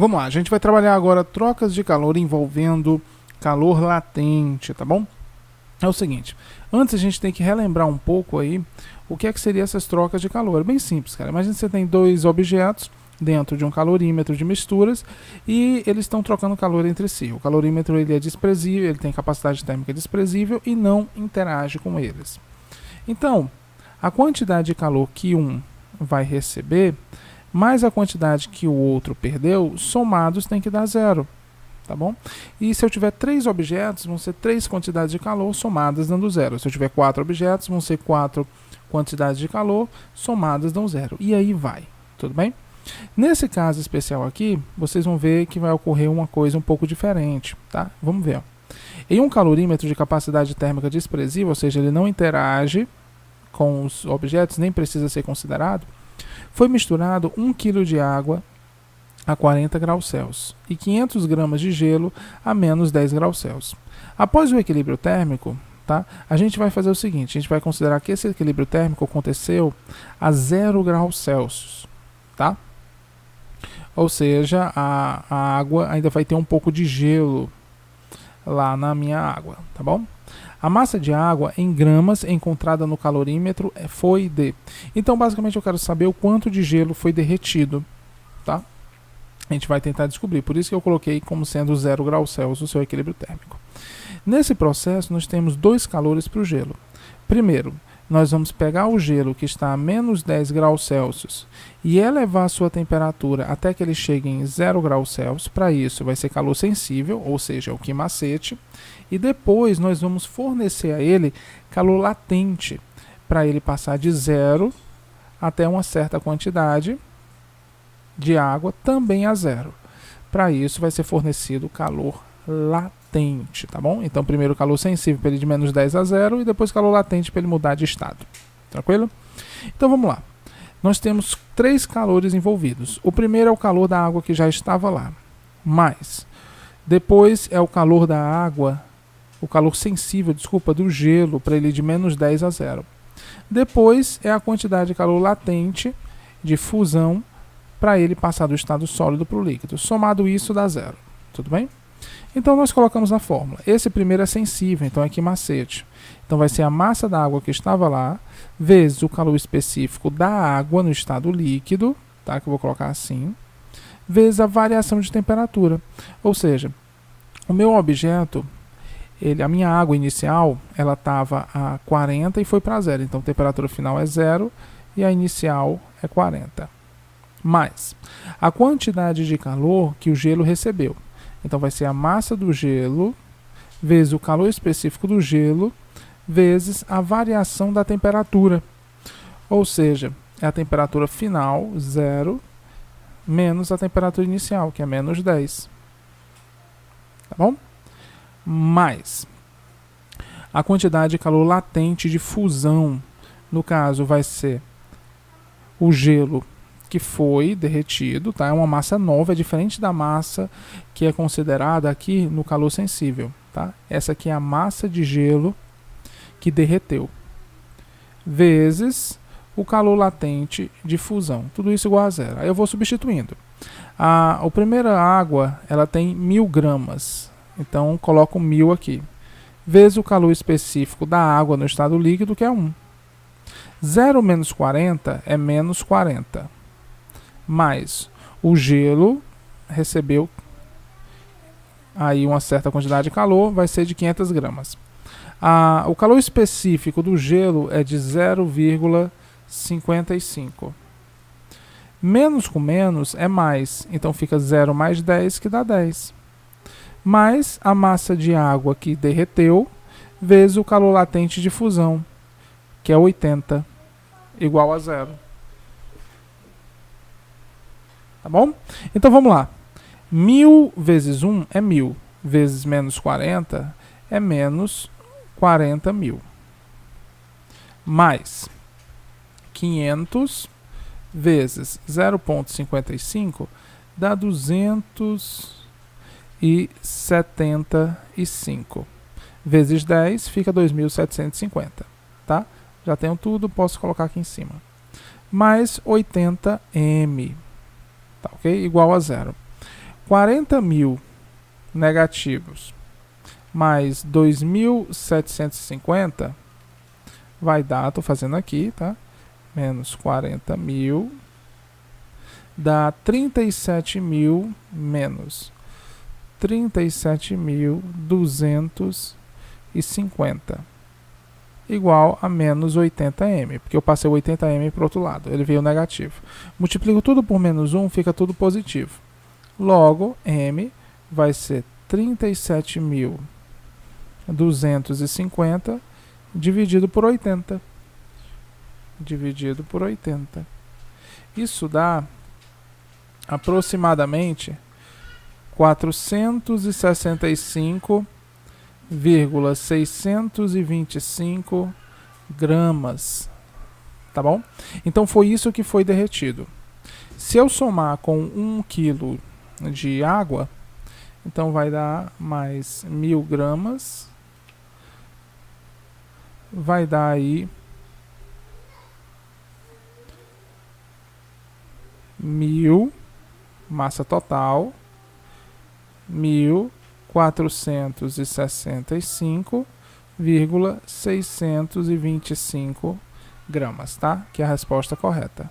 Vamos lá, a gente vai trabalhar agora trocas de calor envolvendo calor latente, tá bom? É o seguinte, antes a gente tem que relembrar um pouco aí o que é que seriam essas trocas de calor. É bem simples, cara. Imagina que você tem dois objetos dentro de um calorímetro de misturas e eles estão trocando calor entre si. O calorímetro ele é desprezível, ele tem capacidade térmica desprezível e não interage com eles. Então, a quantidade de calor que um vai receber mais a quantidade que o outro perdeu, somados tem que dar zero, tá bom? E se eu tiver 3 objetos, vão ser 3 quantidades de calor somadas dando zero. Se eu tiver 4 objetos, vão ser 4 quantidades de calor somadas dão zero. E aí vai, tudo bem? Nesse caso especial aqui, vocês vão ver que vai ocorrer uma coisa um pouco diferente, tá? Vamos ver. Ó. Em um calorímetro de capacidade térmica desprezível, ou seja, ele não interage com os objetos, nem precisa ser considerado, foi misturado 1 kg de água a 40 graus Celsius e 500 gramas de gelo a menos 10 graus Celsius. Após o equilíbrio térmico, tá, a gente vai fazer o seguinte, a gente vai considerar que esse equilíbrio térmico aconteceu a 0 graus Celsius, tá? Ou seja, a água ainda vai ter um pouco de gelo lá na minha água, tá bom? A massa de água em gramas encontrada no calorímetro foi de... Então, basicamente, eu quero saber o quanto de gelo foi derretido, tá? A gente vai tentar descobrir. Por isso que eu coloquei como sendo 0 graus Celsius o seu equilíbrio térmico. Nesse processo, nós temos 2 calores para o gelo. Primeiro, nós vamos pegar o gelo que está a menos 10 graus Celsius e elevar a sua temperatura até que ele chegue em 0 graus Celsius. Para isso, vai ser calor sensível, ou seja, o queimacete. E depois nós vamos fornecer a ele calor latente, para ele passar de 0 até uma certa quantidade de água também a 0. Para isso vai ser fornecido calor latente, tá bom? Então primeiro calor sensível para ele de menos 10 a 0 e depois calor latente para ele mudar de estado. Tranquilo? Então vamos lá. Nós temos 3 calores envolvidos. O primeiro é o calor da água que já estava lá. Mais. Depois é o calor da água, o calor sensível, desculpa, do gelo para ele de menos 10 a 0. Depois é a quantidade de calor latente de fusão para ele passar do estado sólido para o líquido. Somado isso dá 0. Tudo bem? Então nós colocamos na fórmula. Esse primeiro é sensível, então é queimacete. Então vai ser a massa da água que estava lá, vezes o calor específico da água no estado líquido, tá? Que eu vou colocar assim, vezes a variação de temperatura. Ou seja, o meu objeto, a minha água inicial, ela estava a 40 e foi para 0. Então a temperatura final é 0 e a inicial é 40. Mais a quantidade de calor que o gelo recebeu. Então vai ser a massa do gelo vezes o calor específico do gelo vezes a variação da temperatura. Ou seja, é a temperatura final, 0, menos a temperatura inicial, que é menos 10. Tá bom? Mais a quantidade de calor latente de fusão. No caso, vai ser o gelo que foi derretido, tá? É uma massa nova, é diferente da massa que é considerada aqui no calor sensível, tá? Essa aqui é a massa de gelo que derreteu, vezes o calor latente de fusão. Tudo isso igual a 0. Aí eu vou substituindo. A primeira água, ela tem 1000 gramas, então coloco 1000 aqui, vezes o calor específico da água no estado líquido, que é 1. 0 menos 40 é menos 40. Mais o gelo recebeu aí uma certa quantidade de calor, vai ser de 500 gramas. O calor específico do gelo é de 0,55. Menos com menos é mais, então fica 0 mais 10, que dá 10. Mais a massa de água que derreteu, vezes o calor latente de fusão, que é 80, igual a 0. Tá bom? Então vamos lá. 1000 vezes 1 é 1000, vezes menos 40 é menos 40.000. Mais 500 vezes 0,55 dá 275. Vezes 10 fica 2.750. Tá? Já tenho tudo, posso colocar aqui em cima. Mais 80 m. Tá, ok? Igual a 0. 40.000 negativos mais 2.750 vai dar, estou fazendo aqui, tá? Menos 40.000 dá 37.000 menos 37.250 igual a menos 80m, porque eu passei o 80m para o outro lado, ele veio negativo. Multiplico tudo por menos 1, fica tudo positivo. Logo, m vai ser 37.250 dividido por 80. Dividido por 80. Isso dá aproximadamente 465,625 gramas, tá bom? Então foi isso que foi derretido. Se eu somar com 1 kg de água, então vai dar mais 1.000 gramas, vai dar aí 1.000, massa total, 1.465,625 gramas, tá? Que é a resposta correta.